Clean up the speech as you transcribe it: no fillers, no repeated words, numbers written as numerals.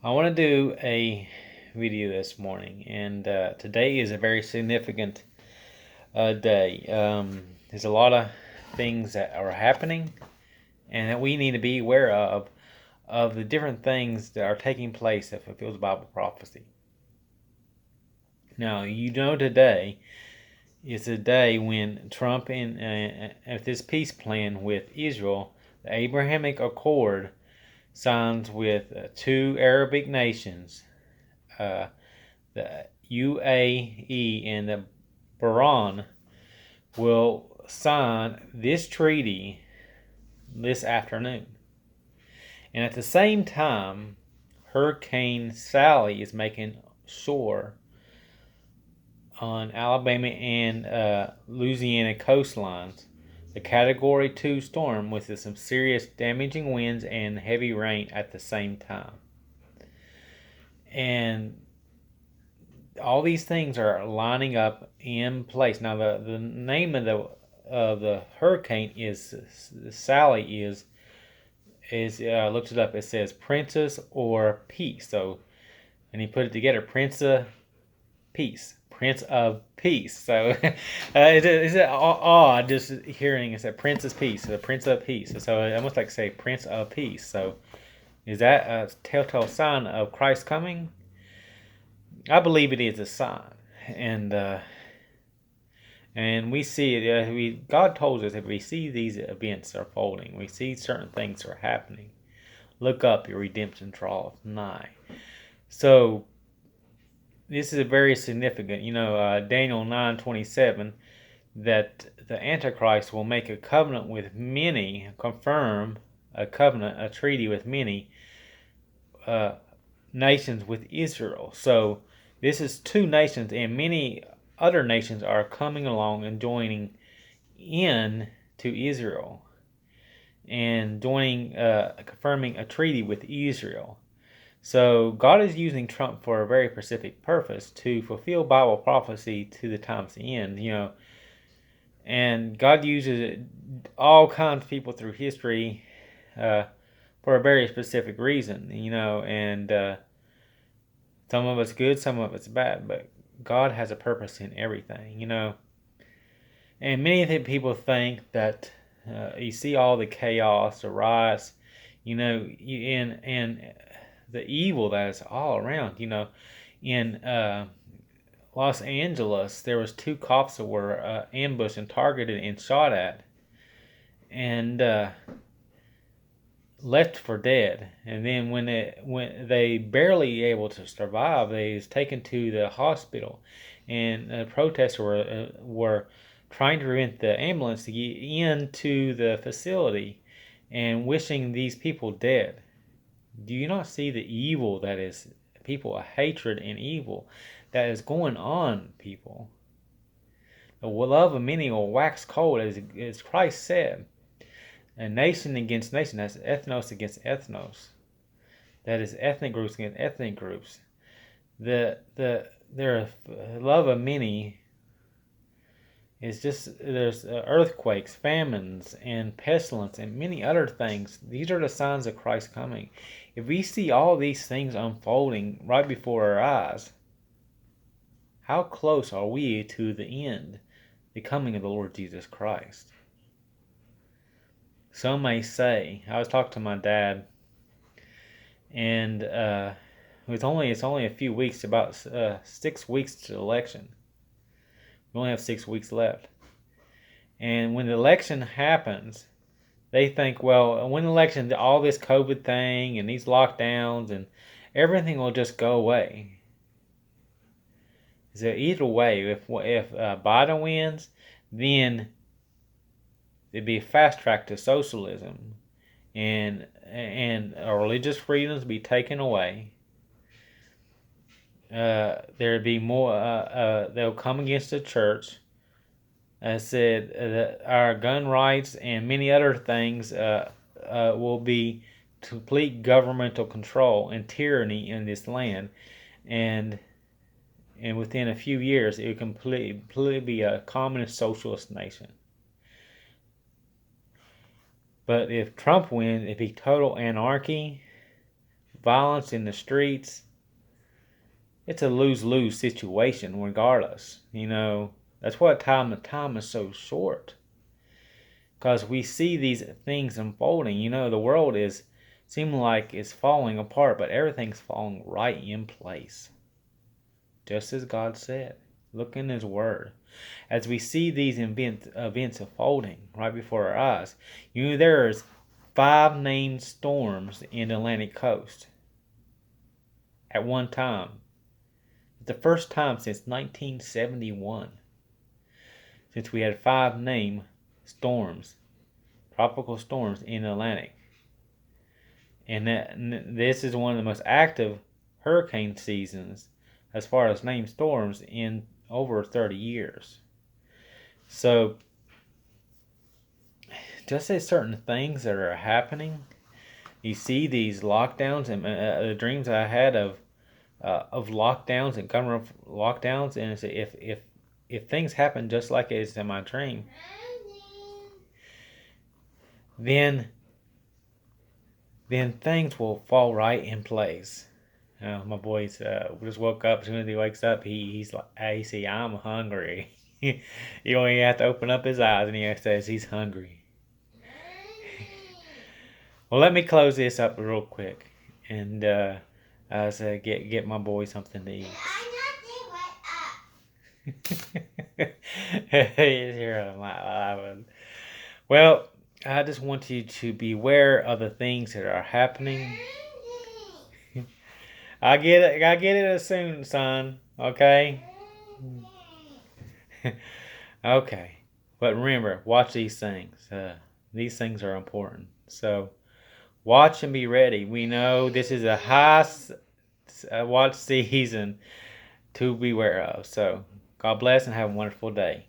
I want to do a video this morning, and today is a very significant day. There's a lot of things that are happening, and that we need to be aware of the different things that are taking place that fulfills Bible prophecy. Now, today is a day when Trump and this peace plan with Israel, the Abrahamic Accord, signs with two Arabic nations. The UAE and the Bahrain will sign this treaty this afternoon. And at the same time, Hurricane Sally is making shore on Alabama and Louisiana coastlines. The Category 2 storm with some serious damaging winds and heavy rain at the same time. And all these things are lining up in place. Now, the name of the hurricane is Sally. Is looked it up. It says Princess or Peace. So, and he put it together, Prince of Peace, Prince of Peace. So, is it odd just hearing it said Princess Peace, the Prince of Peace? So I almost like to say Prince of Peace. So, is that a telltale sign of Christ coming? I believe it is a sign, and we see it. God told us if we see these events unfolding, we see certain things are happening. Look up, your redemption draweth nigh. So this is a very significant. Daniel 9:27, that the Antichrist will make a covenant with many, confirm a treaty with many nations with Israel. So this is two nations, and many other nations are coming along and joining in to Israel and confirming a treaty with Israel. So God is using Trump for a very specific purpose to fulfill Bible prophecy to the time's end. And God uses all kinds of people through history for a very specific reason. And some of it's good, some of it's bad, but God has a purpose in everything, And many of the people think that you see all the chaos, the riots, and the evil that is all around. In Los Angeles, there was two cops that were ambushed and targeted and shot at, and left for dead. And then when they barely able to survive, they was taken to the hospital, and the protesters were trying to prevent the ambulance to get into the facility and wishing these people dead. Do you not see the evil that is people, hatred and evil that is going on, people? The love of many will wax cold, as Christ said. A nation against nation, that's ethnos against ethnos. That is ethnic groups against ethnic groups. Their love of many is just, there's earthquakes, famines, and pestilence, and many other things. These are the signs of Christ coming. If we see all these things unfolding right before our eyes, how close are we to the end, the coming of the Lord Jesus Christ? Some may say, I was talking to my dad, and it's only a few weeks, about 6 weeks to the election. We only have 6 weeks left. And when the election happens, they think, well, when the election, all this COVID thing and these lockdowns and everything will just go away. So either way, if Biden wins, then it'd be a fast track to socialism, and our religious freedoms be taken away. There'd be more. They'll come against the church. I said that our gun rights and many other things will be complete governmental control and tyranny in this land, and within a few years, it would completely be a communist socialist nation. But if Trump wins, it'd be total anarchy, violence in the streets. It's a lose-lose situation regardless. That's why time is so short. Because we see these things unfolding. The world is seeming like it's falling apart, but everything's falling right in place. Just as God said. Look in His Word. As we see these events unfolding right before our eyes, there's 5 named storms in the Atlantic coast at one time. The first time since 1971 since we had 5 named storms, tropical storms in the Atlantic. And this is one of the most active hurricane seasons as far as named storms in over 30 years. So, just as certain things that are happening, you see these lockdowns and the dreams I had of lockdowns and government lockdowns, and it's if things happen just like it is in my dream, then things will fall right in place. My boys just woke up. As soon as he wakes up, he's like, "Hey, see, I'm hungry." You only have to open up his eyes, and he says he's hungry. Well, let me close this up real quick, and say get my boy something to eat. He's here on my island. Well, I just want you to beware of the things that are happening. I get it soon, son. Okay? Okay. But remember, watch these things. These things are important. So, watch and be ready. We know this is a high watch season to beware of. So, God bless and have a wonderful day.